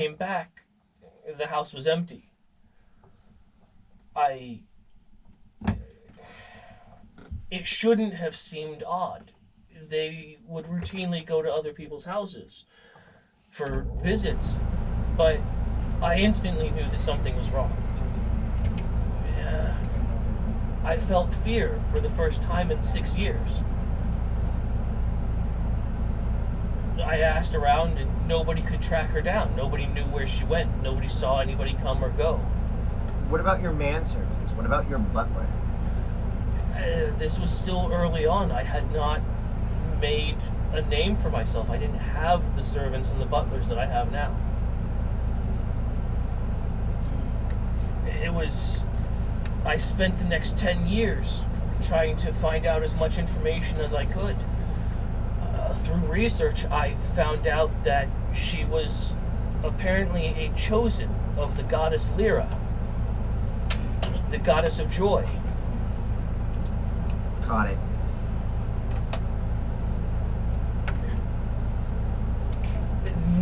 came back, the house was empty. It shouldn't have seemed odd. They would routinely go to other people's houses for visits, but I instantly knew that something was wrong. I felt fear for the first time in 6 years. I asked around and nobody could track her down. Nobody knew where she went. Nobody saw anybody come or go. What about your manservants? What about your butler? This was still early on. I had not made a name for myself. I didn't have the servants and the butlers that I have now. I spent the next 10 years trying to find out as much information as I could. Through research, I found out that she was apparently a chosen of the goddess Lyra, the goddess of joy. Got it.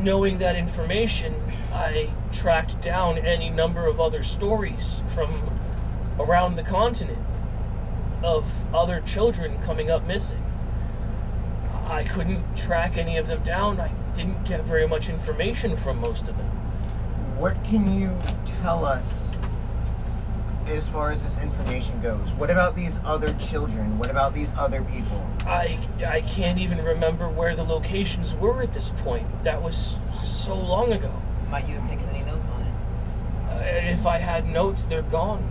Knowing that information, I tracked down any number of other stories from around the continent of other children coming up missing. I couldn't track any of them down. I didn't get very much information from most of them. What can you tell us as far as this information goes? What about these other children? What about these other people? I can't even remember where the locations were at this point. That was so long ago. Might you have taken any notes on it? If I had notes, they're gone.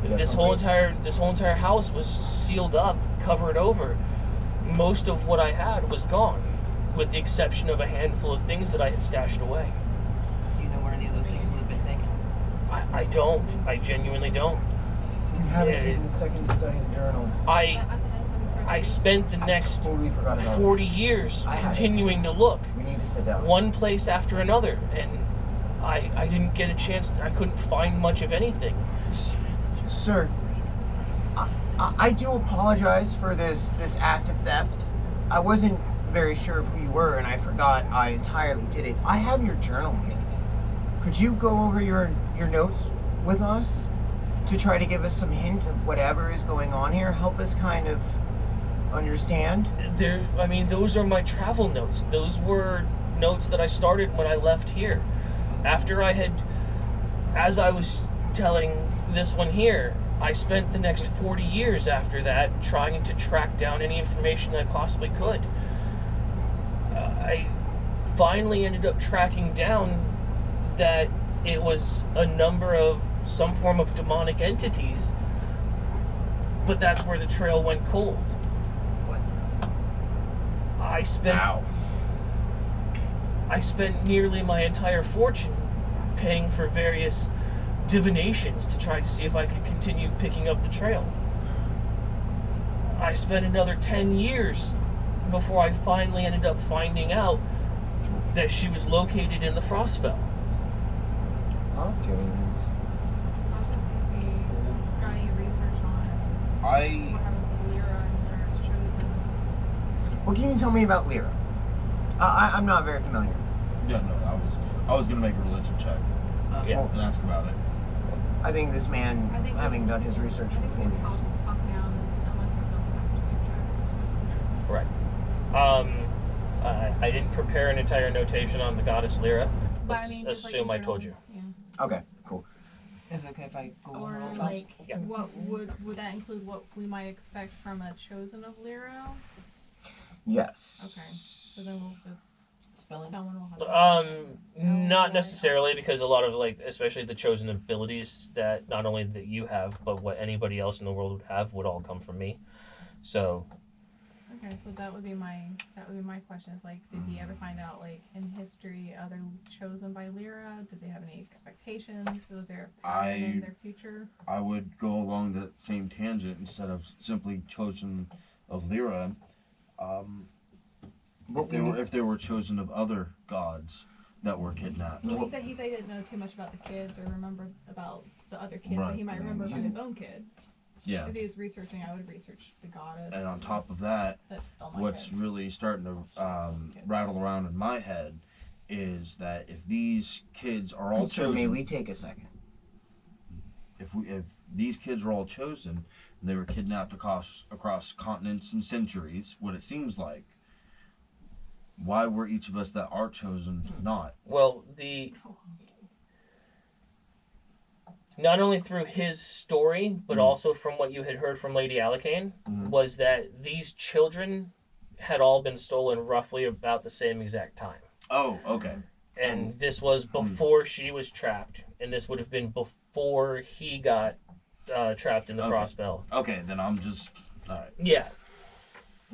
This whole entire house was sealed up, covered over. Most of what I had was gone, with the exception of a handful of things that I had stashed away. Do you know where any of those things would have been taken? I don't. I genuinely don't. You haven't taken a second to study the journal. I spent the next Totally forgot about 40 years continuing to look. We need to sit down. One place after another, and I didn't get a chance. I couldn't find much of anything. Sir, I do apologize for this act of theft. I wasn't very sure of who you were, and I forgot I entirely did it. I have your journal here. Could you go over your notes with us to try to give us some hint of whatever is going on here? Help us kind of understand? Those are my travel notes. Those were notes that I started when I left here. As I was telling this one here, I spent the next 40 years after that trying to track down any information I possibly could. I finally ended up tracking down that it was a number of some form of demonic entities, but that's where the trail went cold. What? I spent nearly my entire fortune paying for various divinations to try to see if I could continue picking up the trail. I spent another 10 years before I finally ended up finding out that she was located in the Frostfell. I was just thinking, got any research on what happens with Lyra and Lyra's chosen? What can you tell me about Lyra? I'm not very familiar. Yeah, no, I was gonna make a religion check Yeah. and ask about it. I think this man, I think having done his research I for think 40 we years. talk down amongst ourselves and have to keep tracks. Right. I didn't prepare an entire notation on the goddess Lyra. But Let's I mean, just like assume in I told general, you. Yeah. Okay, cool. Is it okay if I Google Or her real fast? like, Yeah. what would that include? What we might expect from a chosen of Lyra? Yes. Okay, so then we'll just Spelling? someone will have. Not necessarily, because a lot of, like, especially the chosen abilities that not only that you have, but what anybody else in the world would have would all come from me. So Okay, so that would be my question. Is like, did he ever find out, like, in history, other chosen by Lyra? Did they have any expectations? Was there a pattern in their future? I would go along that same tangent instead of simply chosen of Lyra. If they were chosen of other gods that were kidnapped. Well, he said he didn't know too much about the kids or remember about the other kids, but he might remember about his own kid. Yeah. If he was researching, I would research the goddess. And on top of that, That's still my what's kid. really starting to rattle around in my head is that if these kids are all Sir, chosen, may we take a second? if these kids are all chosen, and they were kidnapped across continents and centuries, what it seems like, why were each of us that are chosen not? Well, not only through his story, but also from what you had heard from Lady Alakane, was that these children had all been stolen roughly about the same exact time. Oh, okay. And this was before she was trapped, and this would have been before he got trapped in the Frostfell. Okay, then I'm just all right. Yeah.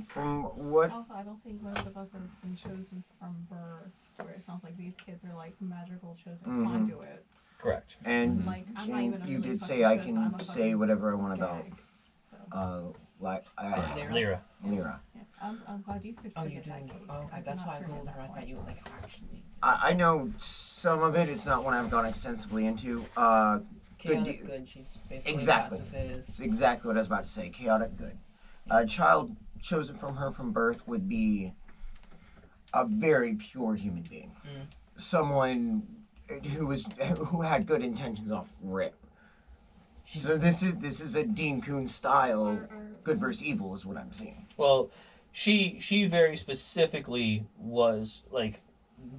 From what? Also, I don't think most of us have been chosen from birth, where it sounds like these kids are like magical chosen conduits. Correct. And Like, I'm not even a you really did fucking say I chosen, can I'm a say fucking whatever I want about gag, so. Lyra. Lyra. Yeah, I'm glad you could Oh, you forget do? that, Kate. Oh, okay, I could that's not why I forget told her. that I thought one. you like actually. I know some of it. It's not one I've gone extensively into. Chaotic good. She's basically Exactly. a pacifist. It's exactly what I was about to say. Chaotic good. A child chosen from her from birth would be a very pure human being. Someone who had good intentions off rip. So this is a Dean Koon style good versus evil is what I'm seeing. Well, she very specifically was like,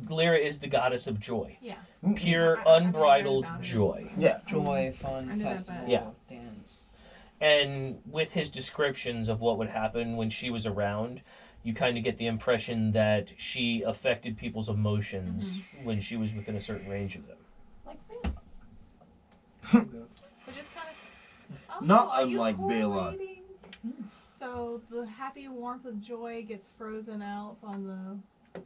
Lyra is the goddess of joy. Yeah. Pure, I read unbridled about it. joy. Yeah. Joy, I fun, knew that, festival, but- Yeah. dance. And with his descriptions of what would happen when she was around, you kind of get the impression that she affected people's emotions when she was within a certain range of them. Like me. Which is kind of. Oh, Not are you unlike Bela. collating? So the happy warmth of joy gets frozen out on the.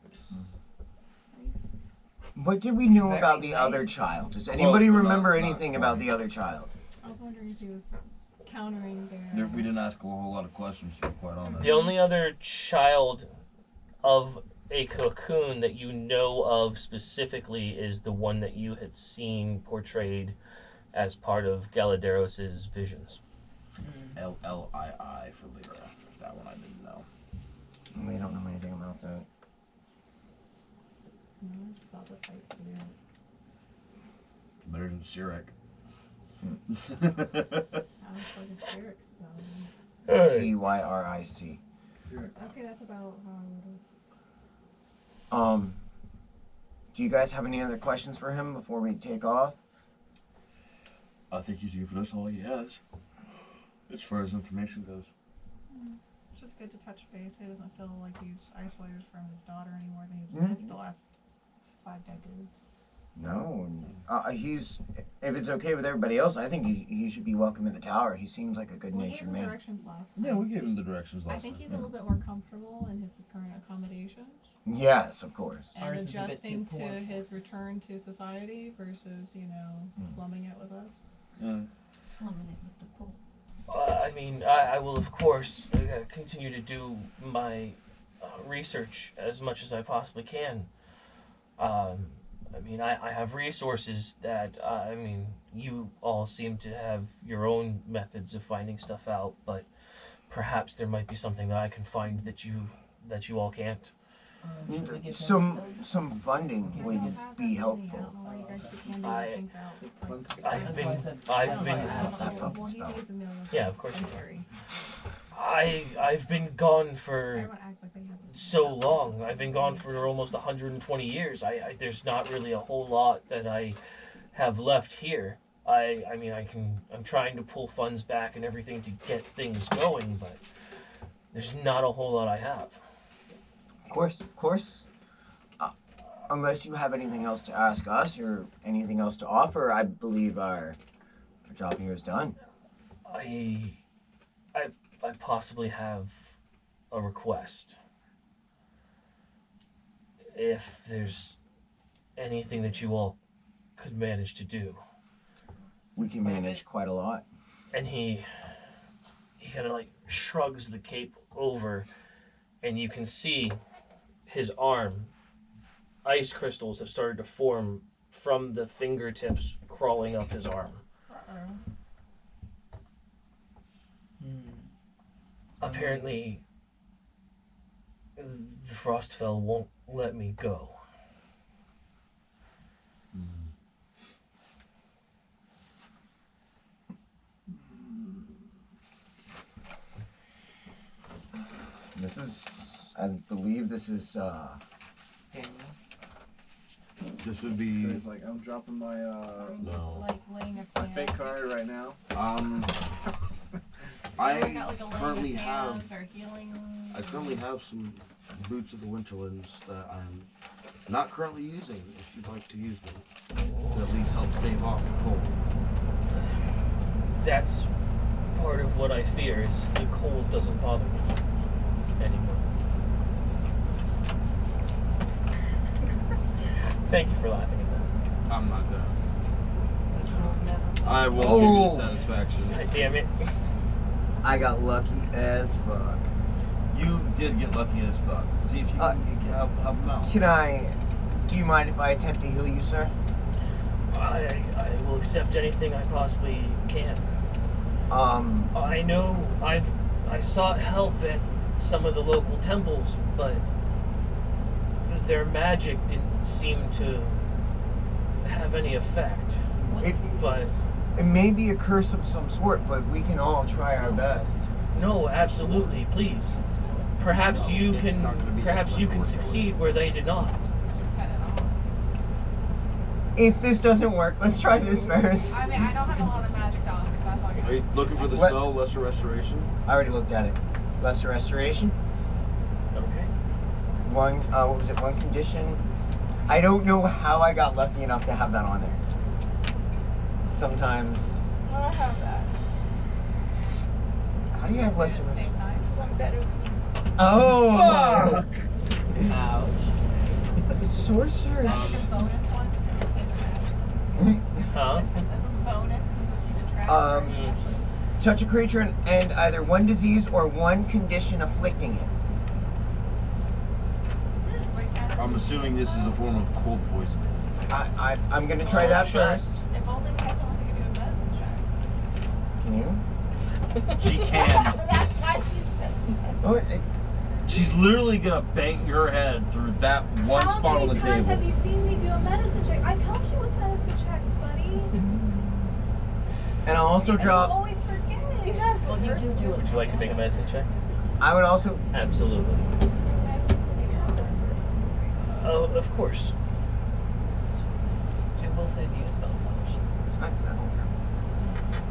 What did we know Very about the nice. other child? Does anybody but not- remember not anything quite. about the other child? I was wondering if he was countering We didn't ask a whole lot of questions, to be quite honest. The only other child of a cocoon that you know of specifically is the one that you had seen portrayed as part of Galaderos's visions. LLII for Lyra. That one I didn't know. We don't know anything about that. No, I'm just about to fight for you. Better than Sirik. I was fucking Cyrix about it. CYRIC. Okay, that's about how I would Do you guys have any other questions for him before we take off? I think he's given us all he has, as far as information goes. It's just good to touch base. He doesn't feel like he's isolated from his daughter any more than he's been for the last 5 decades. No. He's. If it's okay with everybody else, I think he should be welcome in the tower. He seems like a We gave good-natured him man. directions last Yeah, time. we gave him the directions last I think time. he's a little bit more comfortable in his current accommodations Yes, of course. and Ours is a bit adjusting too to poor. his return to society versus, slumming it with us. Yeah. Slumming it with the pool. I mean, I will, of course, continue to do my research as much as I possibly can. I mean, I have resources that, you all seem to have your own methods of finding stuff out, but perhaps there might be something that I can find that you all can't. Should we give him Some funding We would don't have be that many. I helpful. don't know why you guys keep handing these things out. Like, I've That's been, why I said- I've that's why been, I asked. That fucking well, he spell. needs a million. Yeah, of course you do. Cemetery. I've been gone for Everyone acts like they have this so long. I've been gone for almost 120 years. There's not really a whole lot that I have left here. I'm trying to pull funds back and everything to get things going, but there's not a whole lot I have. Of course. Unless you have anything else to ask us or anything else to offer, I believe our job here is done. I possibly have a request. If there's anything that you all could manage to do. We can manage quite a lot. And he kind of like shrugs the cape over, and you can see his arm. Ice crystals have started to form from the fingertips crawling up his arm. Apparently, the Frostfell won't let me go. This is, I believe this is, Daniel. This would be. It's like I'm dropping my No. Like laying a my plan. fake card right now. I We got, like, a laying currently of have. hands or healing. I currently have some boots of the Winterlands that I'm not currently using. If you'd like to use them, to at least help stave off the cold. That's part of what I fear is the cold doesn't bother me anymore. Thank you for laughing at that. I'm not gonna. We'll never I won't Oh. give you the satisfaction. God damn it. I got lucky as fuck. You did get lucky as fuck. See if you can help him out. Do you mind if I attempt to heal you, sir? I will accept anything I possibly can. I know I sought help at some of the local temples, but their magic didn't seem to have any effect. But It may be a curse of some sort, but we can all try our best. no, absolutely, please. Perhaps you it's can. not gonna be Perhaps you can excellent. succeed where they did not. Just cut it off. If this doesn't work, let's try this first. I mean, I don't have a lot of magic dollars. That's all Are you looking for the What? spell, Lesser Restoration? I already looked at it. Lesser restoration. Okay. One, what was it? One condition. I don't know how I got lucky enough to have that on there. Sometimes. Well, I have that. How do you have lesser? At the same time, 'cause I'm better than you. Oh! Ouch. A sorcerer. That's like a bonus one. Huh? That's a bonus to keep it track. Mm. Touch a creature and either one disease or one condition afflicting it. I'm assuming this is a form of cold poisoning. I'm gonna try that Sure. first. If only we had someone who could do a medicine check. Can you? She can. That's why she's so. Oh, She's literally gonna bang your head through that one How spot on the many times table. have you seen me do a medicine check? I've helped you with medicine checks, buddy. and I'll also You drop. always forget it. Yes. Well, you do do it. Would you like to make a medicine check? I would also. Absolutely. Oh, of course. It will save you a spell slot. I don't care.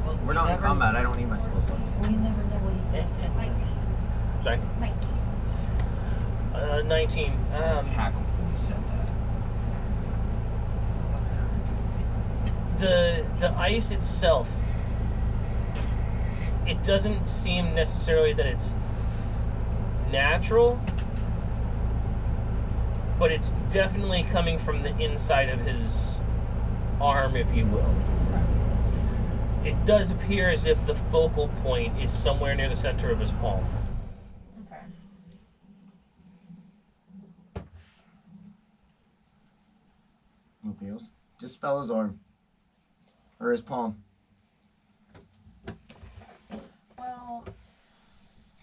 Well, We're you not in never- combat. I don't need my spell slots. Well, you never know what he's going to think. Sorry. 19. Cackle when you said that. The ice itself, it doesn't seem necessarily that it's natural, but it's definitely coming from the inside of his arm, if you will. It does appear as if the focal point is somewhere near the center of his palm. Okay. Anything else? Just spell his arm. Or his palm. Well,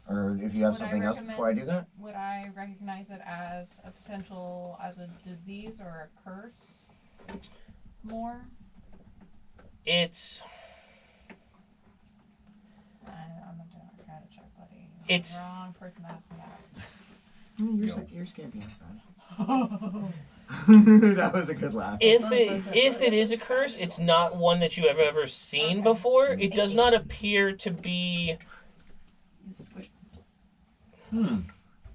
Or if you have Would I something else before I do that. would I recognize it as a potential, as a disease or a curse more? It's I'm not doing a kind of check, buddy. It's- Wrong person to ask me that. Yours can't be as bad. That was a good laugh. if it is a curse, it's not one that you have ever seen Okay. before. It does not appear to be.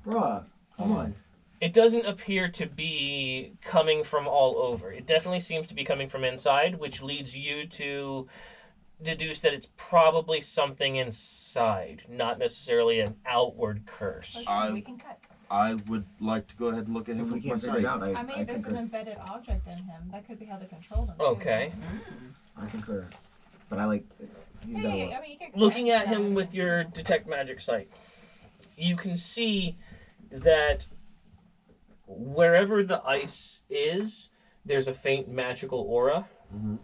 Bruh, come on. It doesn't appear to be coming from all over. It definitely seems to be coming from inside, which leads you to deduce that it's probably something inside, not necessarily an outward curse. I- We can cut. I would like to go ahead and look at If him we with my can't figure it sight. out, I mean, there's an concur. embedded object in him. That could be how they controlled him. too. Okay. I concur. But I like. He's got a Hey, look. I mean, you can Looking at correct him that. with your detect magic sight, you can see that wherever the ice is, there's a faint magical aura. Mhm.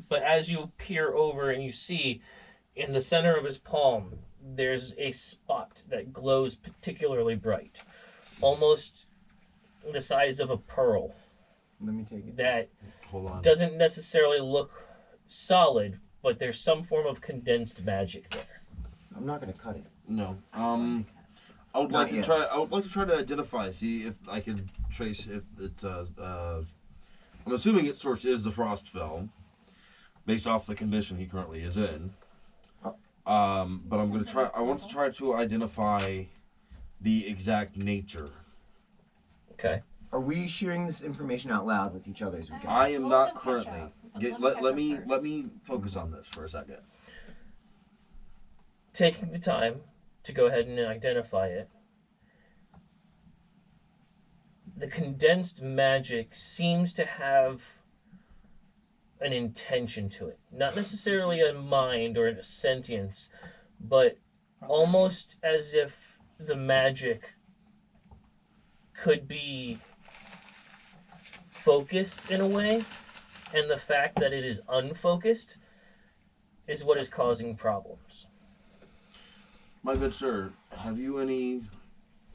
But as you peer over and you see in the center of his palm, there's a spot that glows particularly bright, almost the size of a pearl, Let me take it. that Hold on. doesn't necessarily look solid, but there's some form of condensed magic there. I'm not gonna cut it. No. I would like Not to yet. try. I would like to try to identify, see if I can trace if it's. I'm assuming its source is the Frostfell, based off the condition he currently is in. But I'm gonna try. I want to try to identify the exact nature. Okay. Are we sharing this information out loud with each other as we go? I am We'll not let them catch currently. up. Let me focus on this for a second. Taking the time to go ahead and identify it. The condensed magic seems to have an intention to it. Not necessarily a mind or a sentience, but almost as if the magic could be focused in a way, and the fact that it is unfocused is what is causing problems. My good sir, have you any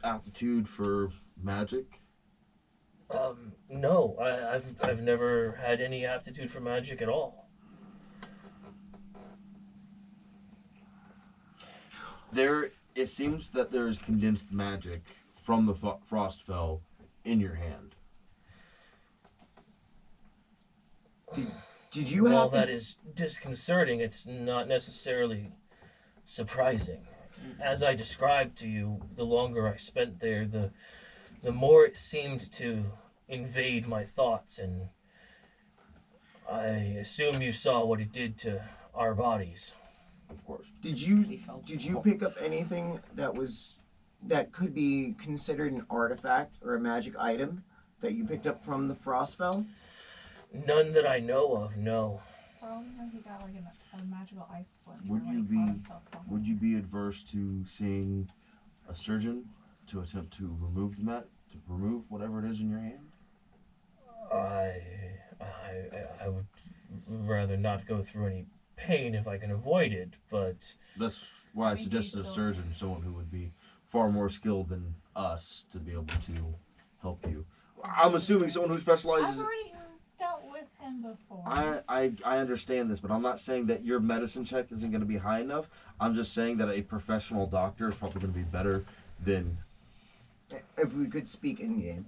aptitude for magic? No, I've never had any aptitude for magic at all. It seems that there is condensed magic from the Frostfell in your hand. Did you While happen? that is disconcerting, it's not necessarily surprising. As I described to you, the longer I spent there, the more it seemed to invade my thoughts, and I assume you saw what it did to our bodies. Of course. Did We you felt pick up anything that could be considered an artifact or a magic item that you picked up from the Frostfell? None that I know of, no. Well, he got like a magical ice splinter. Would like, you caught be- himself from Would it. you be adverse to seeing a surgeon to attempt to remove to remove whatever it is in your hand? I would rather not go through any pain if I can avoid it, but That's why I Maybe suggested a so. surgeon, someone who would be far more skilled than us to be able to help you. I'm assuming someone who I've specializes. already dealt with him before. I understand this, but I'm not saying that your medicine check isn't going to be high enough. I'm just saying that a professional doctor is probably going to be better than. If we could speak in game.